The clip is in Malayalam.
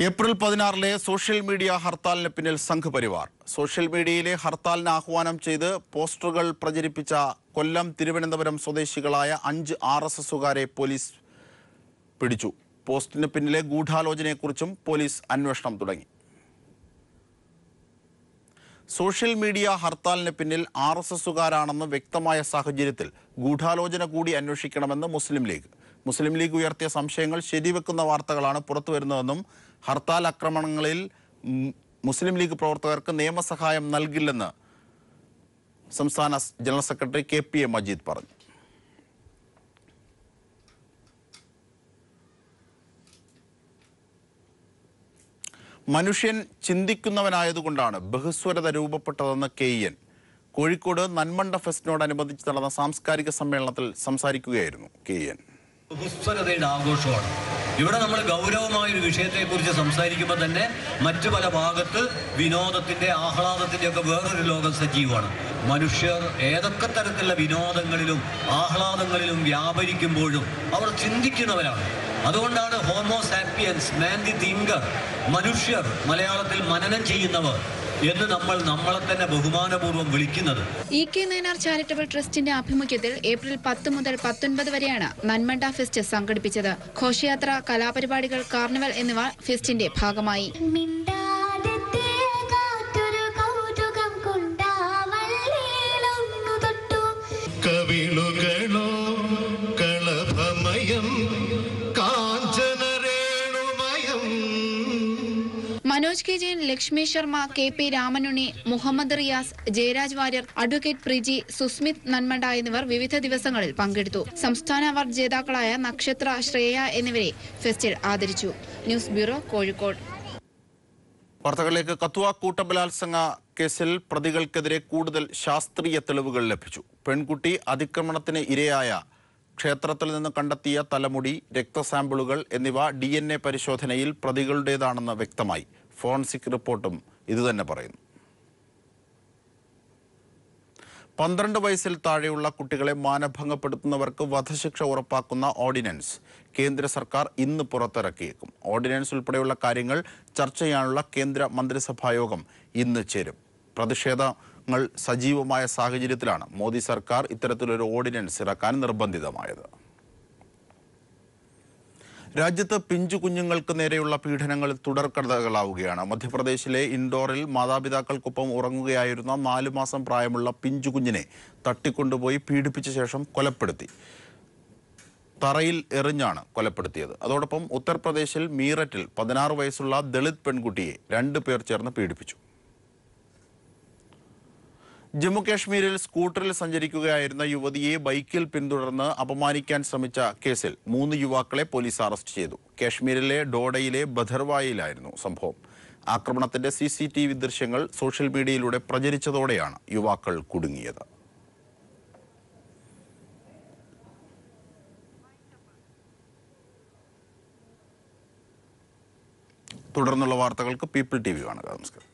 ഏപ്രിൽ 16 സോഷ്യൽ മീഡിയ ഹർത്താലിന് പിന്നിൽ സംഘപരിവാർ. സോഷ്യൽ മീഡിയയിലെ ഹർത്താലിന് ആഹ്വാനം ചെയ്ത് പോസ്റ്ററുകൾ പ്രചരിപ്പിച്ച കൊല്ലം, തിരുവനന്തപുരം സ്വദേശികളായ 5 RSSകാരെ പോലീസ് പിടിച്ചു. പോസ്റ്റിന് പിന്നിലെ ഗൂഢാലോചനയെക്കുറിച്ചും പോലീസ് അന്വേഷണം തുടങ്ങി. സോഷ്യൽ മീഡിയ ഹർത്താലിന് പിന്നിൽ RSSകാരാണെന്ന് വ്യക്തമായ സാഹചര്യത്തിൽ ഗൂഢാലോചന കൂടി അന്വേഷിക്കണമെന്ന് മുസ്ലിം ലീഗ് ഉയർത്തിയ സംശയങ്ങൾ ശരിവെക്കുന്ന വാർത്തകളാണ് പുറത്തുവരുന്നതെന്നും ഹർത്താൽ ആക്രമണങ്ങളിൽ മുസ്ലിം ലീഗ് പ്രവർത്തകർക്ക് നിയമസഹായം നൽകില്ലെന്ന് സംസ്ഥാന ജനറൽ സെക്രട്ടറി KPA മജീദ് പറഞ്ഞു. മനുഷ്യൻ ചിന്തിക്കുന്നവനായതുകൊണ്ടാണ് ബഹുസ്വരത രൂപപ്പെട്ടതെന്ന് KN. കോഴിക്കോട് നന്മണ്ട ഫെസ്റ്റിനോടനുബന്ധിച്ച് നടന്ന സാംസ്കാരിക സമ്മേളനത്തിൽ സംസാരിക്കുകയായിരുന്നു KN. ബഹുസ്വരതയുടെ ആഘോഷമാണ്. ഇവിടെ നമ്മൾ ഗൗരവമായൊരു വിഷയത്തെക്കുറിച്ച് സംസാരിക്കുമ്പോൾ തന്നെ മറ്റു പല ഭാഗത്ത് വിനോദത്തിൻ്റെ, ആഹ്ലാദത്തിൻ്റെ ഒക്കെ വേറൊരു ലോകം സജീവമാണ്. മനുഷ്യർ ഏതൊക്കെ തരത്തിലുള്ള വിനോദങ്ങളിലും ആഹ്ലാദങ്ങളിലും വ്യാപരിക്കുമ്പോഴും അവർ ചിന്തിക്കുന്നവരാണ്. അതുകൊണ്ടാണ് homo sapiens, man the thinker, മനുഷ്യർ, മലയാളത്തിൽ മനനം ചെയ്യുന്നവർ എന്ന് നമ്മളെ തന്നെ ബഹുമാനപൂർവ്വം വിളിക്കുന്നത്. EK നയനാർ ചാരിറ്റബിൾ ട്രസ്റ്റിന്റെ ആഭിമുഖ്യത്തിൽ ഏപ്രിൽ 10 മുതൽ 19 വരെയാണ് നന്മണ്ട ഫെസ്റ്റ് സംഘടിപ്പിച്ചത്. ഘോഷയാത്ര, കലാപരിപാടികൾ, കാർണിവൽ എന്നിവ ഫെസ്റ്റിന്റെ ഭാഗമായി. Manoj K. Jain, Lakshmi Sharma, KP Ramanunni, Muhammad Riyas, Jayaraj Warrier, advocate Priji, Susmith Nanmanda എന്നിവർ വിവിധ ദിവസങ്ങളിൽ പങ്കെടുത്തു. സംസ്ഥാന അവാർഡ് ജേതാക്കളായ നക്ഷത്ര, ശ്രേയ എന്നിവരെ ഫെസ്റ്റിൽ ആദരിച്ചു. News bureau, Kozhikode. വാർത്തകളിലേക്ക്. കത്തുവ കൂട്ടബലാത്സംഗ കേസിൽ പ്രതികൾക്കെതിരെ കൂടുതൽ ശാസ്ത്രീയ തെളിവുകൾ ലഭിച്ചു. പെൺകുട്ടി അതിക്രമണത്തിന് ഇരയായ ക്ഷേത്രത്തിൽ നിന്ന് കണ്ടെത്തിയ തലമുടി, രക്തസാമ്പിളുകൾ എന്നിവ DNA പരിശോധനയിൽ പ്രതികളുടേതാണെന്ന് വ്യക്തമായി. ഫോറൻസിക് റിപ്പോർട്ടും ഇതുതന്നെ പറയുന്നു. 12 വയസ്സിൽ താഴെയുള്ള കുട്ടികളെ മാനഭംഗപ്പെടുത്തുന്നവർക്ക് വധശിക്ഷ ഉറപ്പാക്കുന്ന ഓർഡിനൻസ് കേന്ദ്ര സർക്കാർ ഇന്ന് പുറത്തിറക്കിയേക്കും. ഓർഡിനൻസ് ഉൾപ്പെടെയുള്ള കാര്യങ്ങൾ ചർച്ച ചെയ്യാനുള്ള കേന്ദ്ര മന്ത്രിസഭായോഗം ഇന്ന് ചേരും. പ്രതിഷേധങ്ങൾ സജീവമായ സാഹചര്യത്തിലാണ് മോദി സർക്കാർ ഇത്തരത്തിലൊരു ഓർഡിനൻസ് ഇറക്കാൻ നിർബന്ധിതമായത്. രാജ്യത്ത് പിഞ്ചു കുഞ്ഞുങ്ങൾക്ക് നേരെയുള്ള പീഡനങ്ങൾ തുടർക്കഥകളാവുകയാണ്. മധ്യപ്രദേശിലെ ഇൻഡോറിൽ മാതാപിതാക്കൾക്കൊപ്പം ഉറങ്ങുകയായിരുന്ന 4 മാസം പ്രായമുള്ള പിഞ്ചു കുഞ്ഞിനെ തട്ടിക്കൊണ്ടുപോയി പീഡിപ്പിച്ച ശേഷം കൊലപ്പെടുത്തി. തറയിൽ എറിഞ്ഞാണ് കൊലപ്പെടുത്തിയത്. അതോടൊപ്പം ഉത്തർപ്രദേശിൽ മീററ്റിൽ 16 വയസ്സുള്ള ദളിത് പെൺകുട്ടിയെ 2 പേർ ചേർന്ന് പീഡിപ്പിച്ചു. ജമ്മു കാശ്മീരിൽ സ്കൂട്ടറിൽ സഞ്ചരിക്കുകയായിരുന്ന യുവതിയെ ബൈക്കിൽ പിന്തുടർന്ന് അപമാനിക്കാൻ ശ്രമിച്ച കേസിൽ 3 യുവാക്കളെ പോലീസ് അറസ്റ്റ് ചെയ്തു. കാശ്മീരിലെ ഡോഡയിലെ ബധർവായിലായിരുന്നു സംഭവം. ആക്രമണത്തിന്റെ CCTV ദൃശ്യങ്ങൾ സോഷ്യൽ മീഡിയയിലൂടെ പ്രചരിച്ചതോടെയാണ് യുവാക്കൾ കുടുങ്ങിയത്. തുടർന്നുള്ള വാർത്തകൾക്ക് People TV കാണുക. നമസ്കാരം.